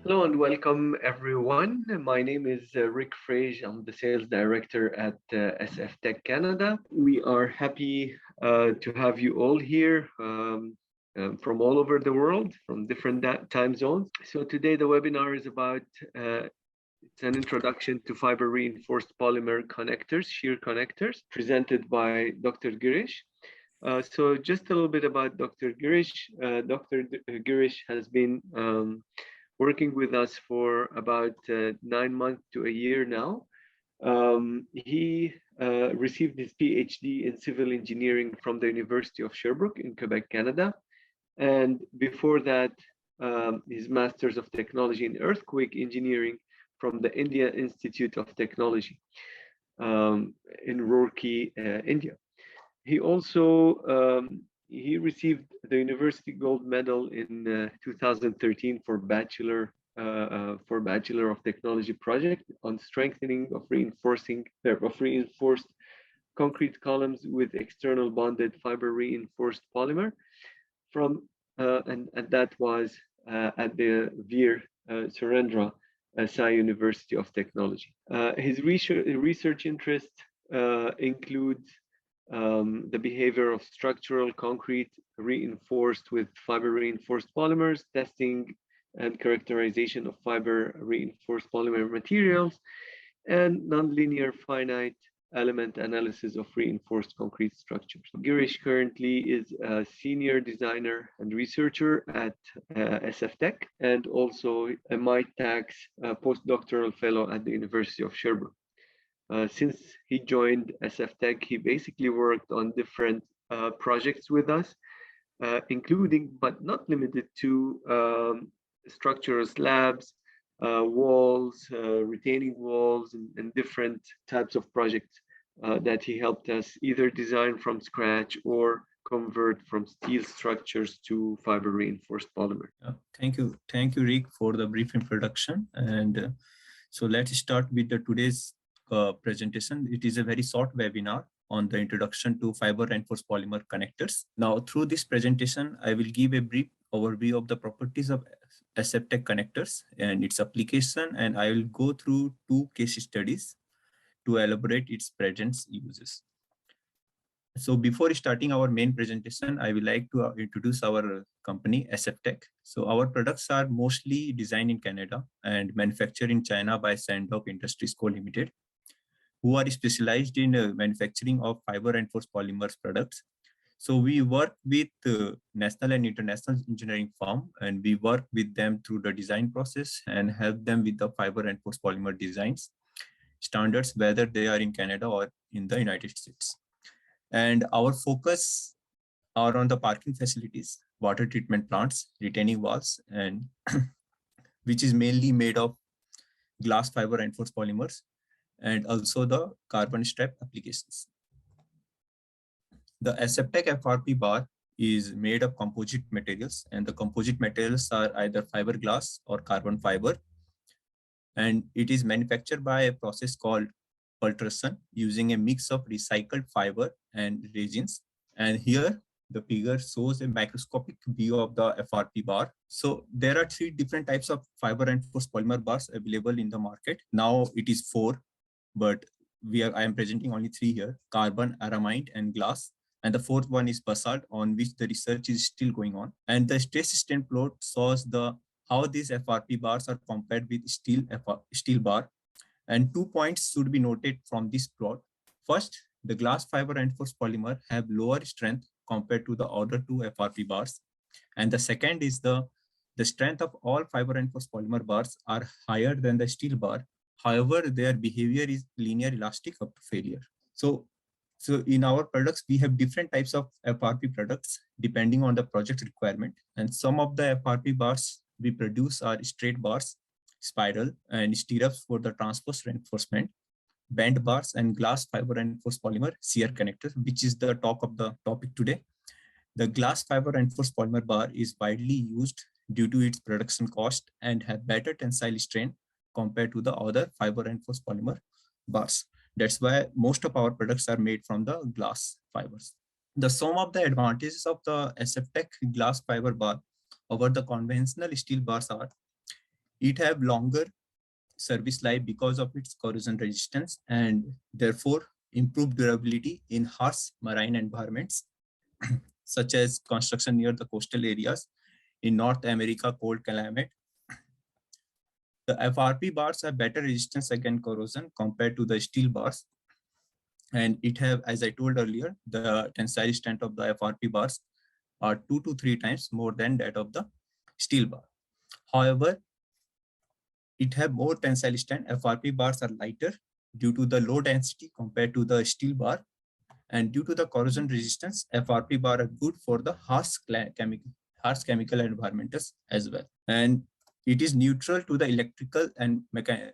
Hello and welcome everyone. My name is Rick Frage. I'm the sales director at SFTec Canada. We are happy to have you all here from all over the world, from different time zones. So today the webinar is about it's an introduction to fiber reinforced polymer connectors, shear connectors, presented by Dr. Girish. So just a little bit about Dr. Girish. Dr. Girish has been working with us for about 9 months to a year now. He received his PhD in civil engineering from the University of Sherbrooke in Quebec, Canada. And before that, his Masters of Technology in Earthquake Engineering from the India Institute of Technology in Roorkee, India. He also he received the University Gold Medal in 2013 for Bachelor of Technology project on strengthening of reinforced concrete columns with external bonded fiber reinforced polymer from and that was at the Veer Surendra Sai University of Technology. His research interests include the behavior of structural concrete reinforced with fiber reinforced polymers, testing and characterization of fiber reinforced polymer materials, and nonlinear finite element analysis of reinforced concrete structures. Girish currently is a senior designer and researcher at SFTec and also a MyTax postdoctoral fellow at the University of Sherbrooke. Since he joined SFTec, he basically worked on different projects with us, including but not limited to structural slabs, walls, retaining walls, and different types of projects that he helped us either design from scratch or convert from steel structures to fiber reinforced polymer. Thank you, Rick, for the brief introduction. And so let's start with the today's presentation. It is a very short webinar on the introduction to fiber reinforced polymer connectors. Now, through this presentation, I will give a brief overview of the properties of SFTec connectors and its application, and I will go through 2 case studies to elaborate its present uses. So before starting our main presentation, I would like to introduce our company, SFTec. So our products are mostly designed in Canada and manufactured in China by Sandok Industries Co. Limited, who are specialized in manufacturing of fiber reinforced polymers products. So we work with national and international engineering firm, and we work with them through the design process and help them with the fiber reinforced polymer designs standards, whether they are in Canada or in the United States. And our focus are on the parking facilities, water treatment plants, retaining walls, and which is mainly made of glass fiber reinforced polymers, and also the carbon strap applications. The SFTec FRP bar is made of composite materials, and the composite materials are either fiberglass or carbon fiber. And it is manufactured by a process called pultrusion using a mix of recycled fiber and resins. And here the figure shows a microscopic view of the FRP bar. So there are 3 different types of fiber reinforced polymer bars available in the market. Now it is 4, but I am presenting only 3 here: carbon, aramide, and glass. And the 4th one is basalt, on which the research is still going on. And the stress strain plot shows how these FRP bars are compared with steel bar. And 2 points should be noted from this plot. First, the glass fiber reinforced polymer have lower strength compared to the other 2 FRP bars. And the second is the strength of all fiber reinforced polymer bars are higher than the steel bar. However, their behavior is linear elastic up to failure. So in our products, we have different types of FRP products depending on the project requirement. And some of the FRP bars we produce are straight bars, spiral, and stirrups for the transverse reinforcement, band bars, and glass fiber reinforced polymer shear connectors, which is the talk of the topic today. The glass fiber reinforced polymer bar is widely used due to its production cost and have better tensile strength compared to the other fiber reinforced polymer bars. That's why most of our products are made from the glass fibers. The sum of the advantages of the SFTec glass fiber bar over the conventional steel bars are: It have longer service life because of its corrosion resistance and therefore improved durability in harsh marine environments such as construction near the coastal areas in North America cold climate. The FRP bars have better resistance against corrosion compared to the steel bars. And it have, as I told earlier, the tensile strength of the FRP bars are 2 to 3 times more than that of the steel bar. However, it have more tensile strength. FRP bars are lighter due to the low density compared to the steel bar. And due to the corrosion resistance, FRP bar are good for the harsh chemical environments as well. And it is neutral to the electrical and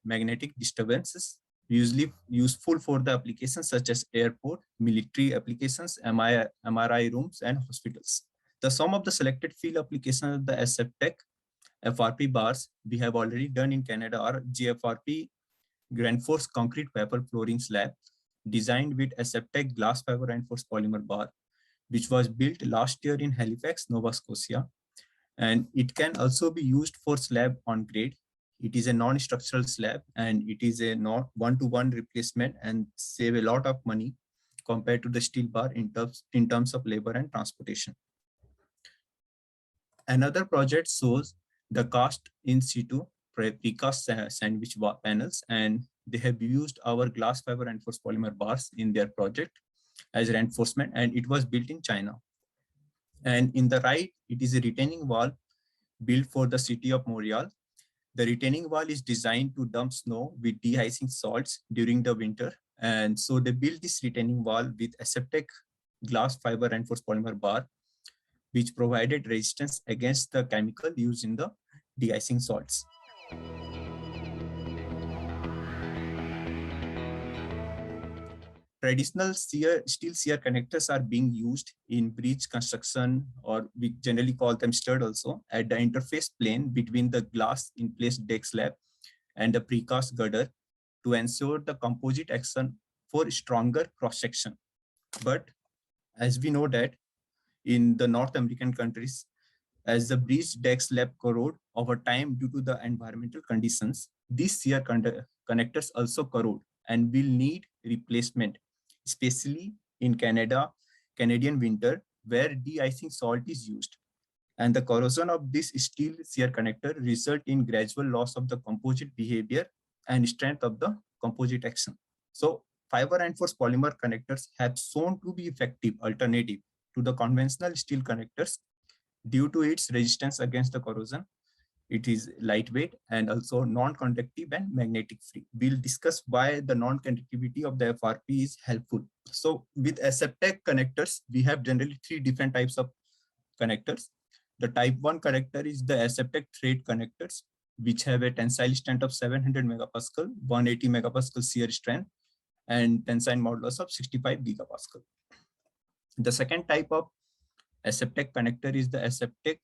magnetic disturbances, usually useful for the applications such as airport, military applications, MRI rooms, and hospitals. The sum of the selected field applications of the SFTec FRP bars we have already done in Canada are GFRP reinforced concrete paper flooring slab designed with SFTec glass fiber reinforced polymer bar, which was built last year in Halifax, Nova Scotia. And it can also be used for slab on grade. It is a non-structural slab and it is a not one-to-one replacement and save a lot of money compared to the steel bar in terms of labor and transportation. Another project shows the cast in situ precast sandwich panels, and they have used our glass fiber reinforced polymer bars in their project as reinforcement, and it was built in China. And in the right, it is a retaining wall built for the city of Montreal. The retaining wall is designed to dump snow with de-icing salts during the winter. And so they built this retaining wall with SFTec glass fiber reinforced polymer bar, which provided resistance against the chemical used in the de-icing salts. Traditional steel shear connectors are being used in bridge construction, or we generally call them stud also, at the interface plane between the glass in place deck slab and the precast girder to ensure the composite action for stronger cross section. But as we know that in the North American countries, as the bridge deck slab corrode over time due to the environmental conditions, these shear connectors also corrode and will need replacement, especially in Canadian winter, where de-icing salt is used. And the corrosion of this steel shear connector result in gradual loss of the composite behavior and strength of the composite action. So fiber reinforced polymer connectors have shown to be effective alternative to the conventional steel connectors due to its resistance against the corrosion. It is lightweight and also non-conductive and magnetic free. We'll discuss why the non-conductivity of the FRP is helpful. So with SFTec connectors, we have generally 3 different types of connectors. The type 1 connector is the SFTec thread connectors, which have a tensile strength of 700 megapascal, 180 megapascal shear strength, and tensile modulus of 65 gigapascal. The second type of SFTec connector is the SFTec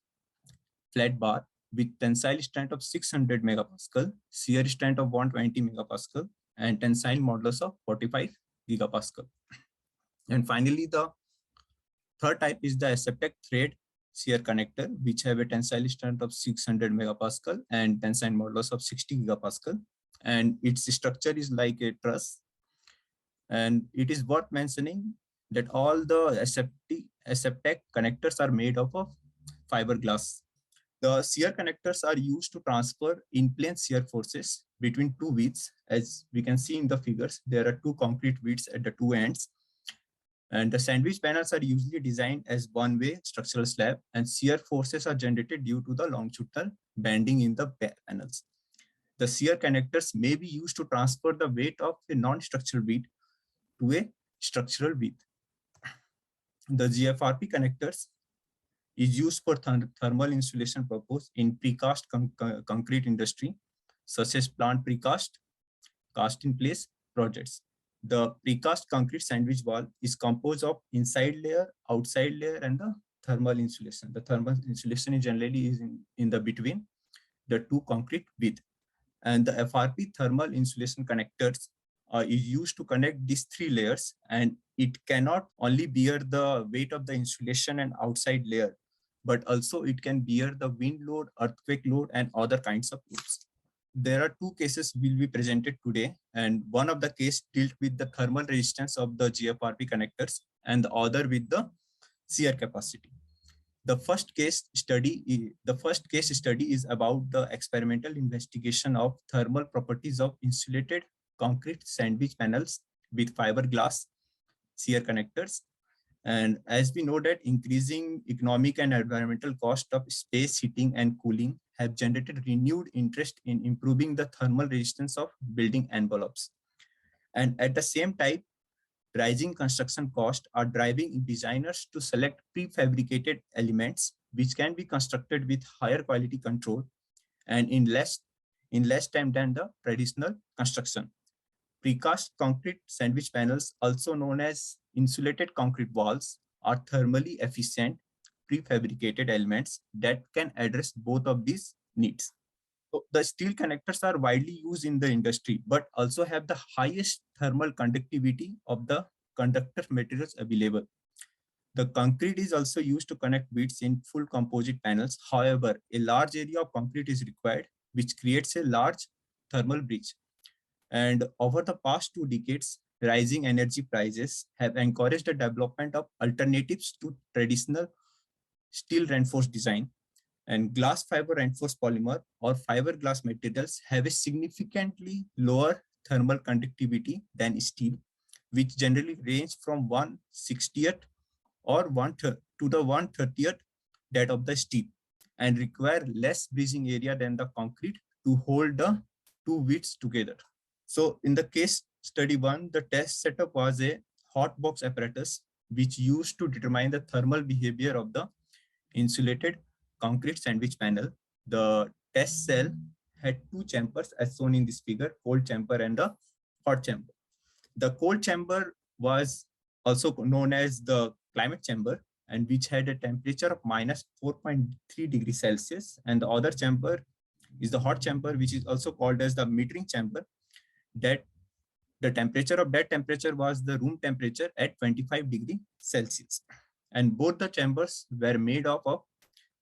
flat bar with tensile strength of 600 megapascal, shear strength of 120 megapascal, and tensile modulus of 45 gigapascal. And finally, the third type is the SFTec thread shear connector, which have a tensile strength of 600 megapascal and tensile modulus of 60 gigapascal. And its structure is like a truss. And it is worth mentioning that all the SFTec connectors are made up of fiberglass. The shear connectors are used to transfer in-plane shear forces between 2 widths. As we can see in the figures, there are 2 concrete widths at the 2 ends. And the sandwich panels are usually designed as one-way structural slab, and shear forces are generated due to the longitudinal bending in the panels. The shear connectors may be used to transfer the weight of a non-structural width to a structural width. The GFRP connectors is used for thermal insulation purpose in precast concrete industry, such as plant precast, cast in place projects. The precast concrete sandwich wall is composed of inside layer, outside layer, and the thermal insulation. The thermal insulation is generally in the between the 2 concrete width. And the FRP thermal insulation connectors is used to connect these 3 layers, and it cannot only bear the weight of the insulation and outside layer, but also it can bear the wind load, earthquake load, and other kinds of loads. there are two cases will be presented today, and one of the case dealt with the thermal resistance of the GFRP connectors and the other with the shear capacity. The first case study is about the experimental investigation of thermal properties of insulated concrete sandwich panels with fiberglass shear connectors. And as we know that increasing economic and environmental cost of space heating and cooling have generated renewed interest in improving the thermal resistance of building envelopes. And at the same time, rising construction costs are driving designers to select prefabricated elements which can be constructed with higher quality control and in less time than the traditional construction. Precast concrete sandwich panels, also known as insulated concrete walls, are thermally efficient prefabricated elements that can address both of these needs. So the steel connectors are widely used in the industry, but also have the highest thermal conductivity of the conductor materials available. The concrete is also used to connect beads in full composite panels. However, a large area of concrete is required, which creates a large thermal breach. And over the past 2 decades, rising energy prices have encouraged the development of alternatives to traditional steel reinforced design. And glass fiber reinforced polymer or fiberglass materials have a significantly lower thermal conductivity than steel, which generally range from 1/60th or 1/3 to the 1/30th that of the steel, and require less breathing area than the concrete to hold the two widths together. So in the case study 1, the test setup was a hot box apparatus which used to determine the thermal behavior of the insulated concrete sandwich panel. The test cell had 2 chambers as shown in this figure, cold chamber and the hot chamber. The cold chamber was also known as the climate chamber, and which had a temperature of minus 4.3 degrees Celsius. And the other chamber is the hot chamber, which is also called as the metering chamber, that the temperature of that temperature was the room temperature at 25 degrees Celsius. And both the chambers were made up of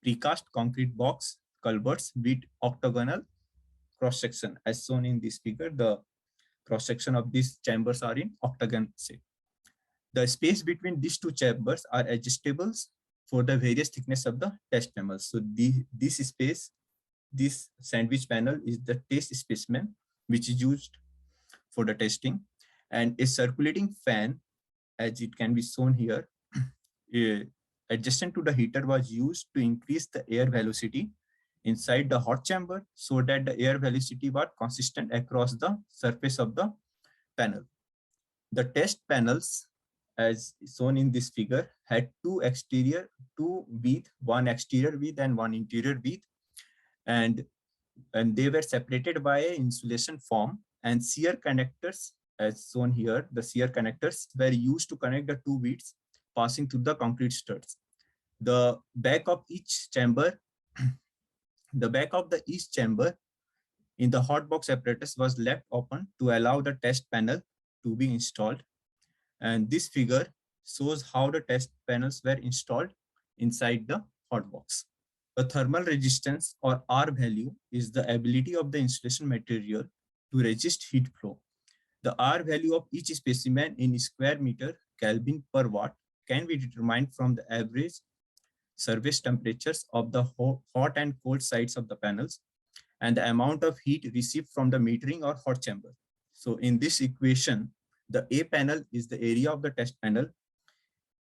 precast concrete box culverts with octagonal cross-section. As shown in this figure, the cross-section of these chambers are in octagon shape. The space between these two chambers are adjustable for the various thickness of the test panels. So this space, this sandwich panel is the test specimen, which is used for the testing, and a circulating fan, as it can be shown here, adjacent to the heater, was used to increase the air velocity inside the hot chamber so that the air velocity was consistent across the surface of the panel. The test panels, as shown in this figure, had two width, one exterior width and one interior width, and they were separated by an insulation foam, and shear connectors, as shown here, the shear connectors were used to connect the two widths passing through the concrete studs. The back of each chamber, each chamber in the hot box apparatus was left open to allow the test panel to be installed. And this figure shows how the test panels were installed inside the hot box. The thermal resistance, or R value, is the ability of the insulation material to resist heat flow. The R value of each specimen in square meter Kelvin per watt can be determined from the average surface temperatures of the hot and cold sides of the panels and the amount of heat received from the metering or hot chamber. So in this equation, the A panel is the area of the test panel.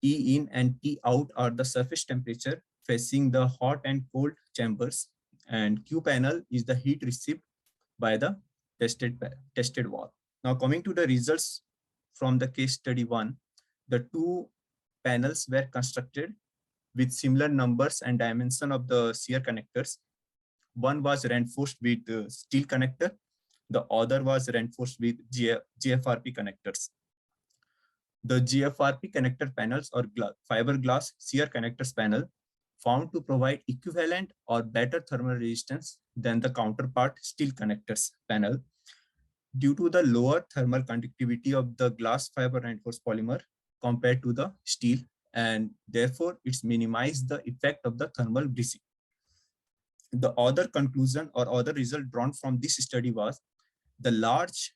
T in and T out are the surface temperature facing the hot and cold chambers, and Q panel is the heat received by the tested wall. Now coming to the results from the case study 1, the two panels were constructed with similar numbers and dimension of the shear connectors. One was reinforced with steel connector, the other was reinforced with GFRP connectors. The GFRP connector panels, or fiberglass shear connectors panel, found to provide equivalent or better thermal resistance than the counterpart steel connectors panel due to the lower thermal conductivity of the glass fiber reinforced polymer compared to the steel, and therefore it's minimized the effect of the thermal breaching. The other conclusion or other result drawn from this study was the large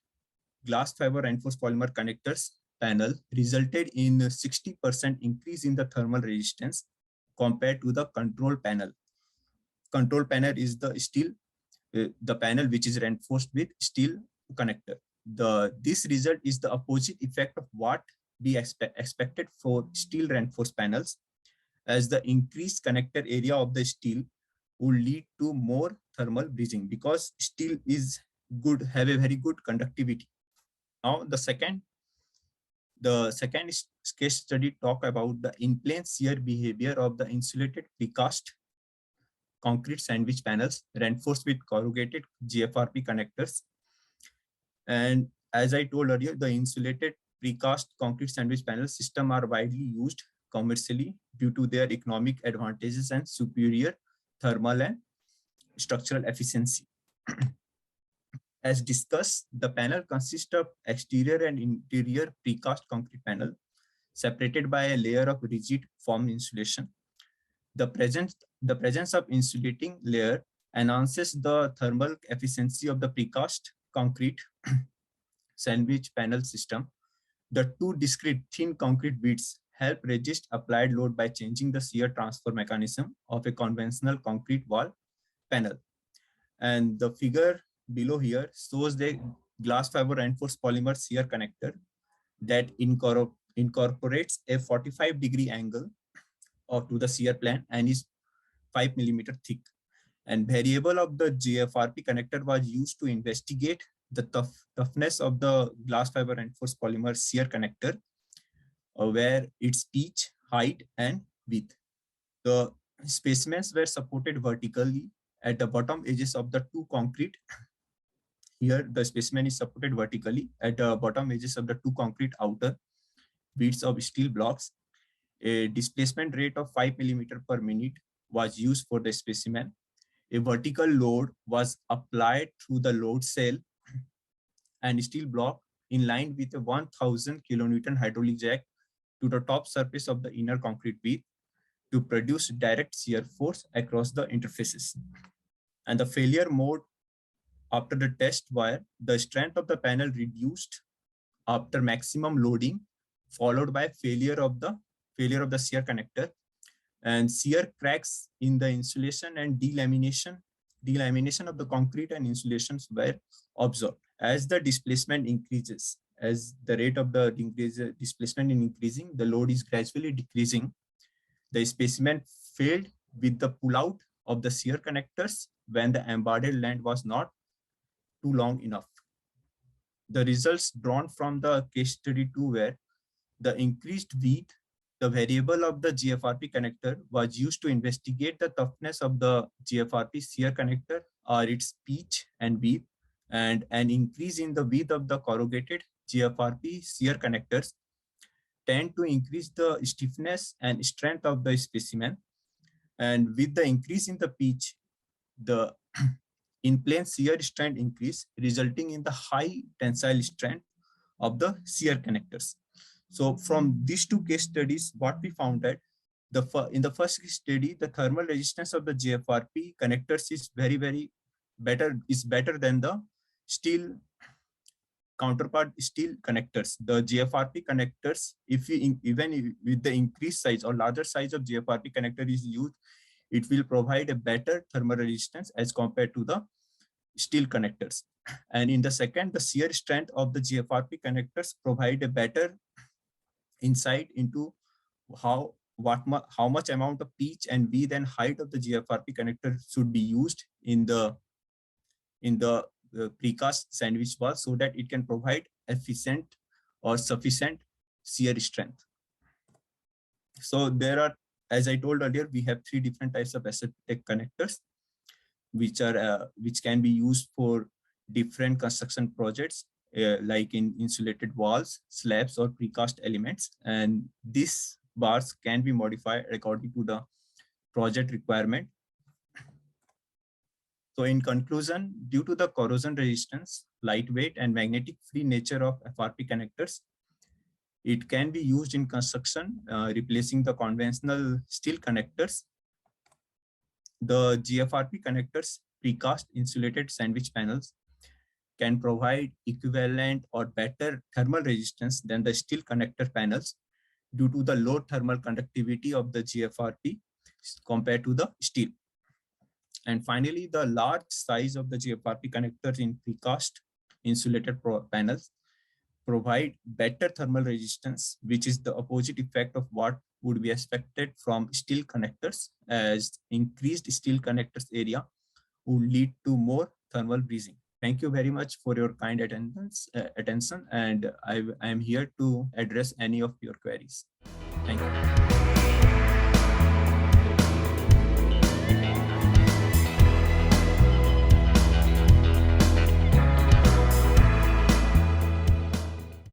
glass fiber reinforced polymer connectors panel resulted in a 60% increase in the thermal resistance compared to the control panel. Control panel is the steel, the panel which is reinforced with steel connector. This result is the opposite effect of what we expected for steel reinforced panels, as the increased connector area of the steel would lead to more thermal bridging because steel is have a very good conductivity. Now the second case study talk about the in-plane shear behavior of the insulated precast concrete sandwich panels reinforced with corrugated GFRP connectors. And as I told earlier, the insulated precast concrete sandwich panel system are widely used commercially due to their economic advantages and superior thermal and structural efficiency. As discussed, the panel consists of exterior and interior precast concrete panel separated by a layer of rigid foam insulation. The presence of insulating layer enhances the thermal efficiency of the precast concrete sandwich panel system. The two discrete thin concrete beads help resist applied load by changing the shear transfer mechanism of a conventional concrete wall panel. And the figure below here shows the glass fiber reinforced polymer shear connector that incorporates a 45-degree angle to the shear plane and is 5 mm thick. And variable of the GFRP connector was used to investigate the toughness of the glass fiber reinforced polymer shear connector, where its pitch, height, and width. The specimens were supported vertically at the bottom edges of the two concrete. Here, the specimen is supported vertically at the bottom edges of the two concrete outer beads of steel blocks. A displacement rate of 5 mm per minute was used for the specimen. A vertical load was applied through the load cell and steel block in line with a 1000 kilonewton hydraulic jack to the top surface of the inner concrete bead to produce direct shear force across the interfaces. And the failure mode after the test wire, the strength of the panel reduced after maximum loading, followed by failure of the shear connector, and shear cracks in the insulation and delamination of the concrete and insulations were observed. As the displacement increases, as the rate of the displacement is increasing, the load is gradually decreasing. The specimen failed with the pullout of the shear connectors when the embedded length was not too long enough. The results drawn from the case study 2 were the increased width, the variable of the GFRP connector was used to investigate the toughness of the GFRP shear connector or its pitch and width, and an increase in the width of the corrugated GFRP shear connectors tend to increase the stiffness and strength of the specimen. And with the increase in the pitch, the in-plane shear strength increase, resulting in the high tensile strength of the shear connectors. So from these two case studies, what we found that in the first case study, the thermal resistance of the GFRP connectors is better than the steel counterpart steel connectors. The GFRP connectors, even with the increased size or larger size of GFRP connector is used, it will provide a better thermal resistance as compared to the steel connectors. And in the second, the shear strength of the GFRP connectors provide a better insight into how much amount of pitch and width and height of the GFRP connector should be used in the precast sandwich wall so that it can provide efficient or sufficient shear strength. So there are, as I told earlier, we have 3 different types of SFTec connectors, which can be used for different construction projects, like in insulated walls, slabs, or precast elements. And these bars can be modified according to the project requirement. So in conclusion, due to the corrosion resistance, lightweight, and magnetic free nature of FRP connectors, it can be used in construction, replacing the conventional steel connectors. The GFRP connectors, precast insulated sandwich panels, can provide equivalent or better thermal resistance than the steel connector panels due to the low thermal conductivity of the GFRP compared to the steel. And finally, the large size of the GFRP connectors in precast insulated panels provide better thermal resistance, which is the opposite effect of what would be expected from steel connectors, as increased steel connectors area would lead to more thermal breezing. Thank you very much for your kind attention, and I am here to address any of your queries. Thank you.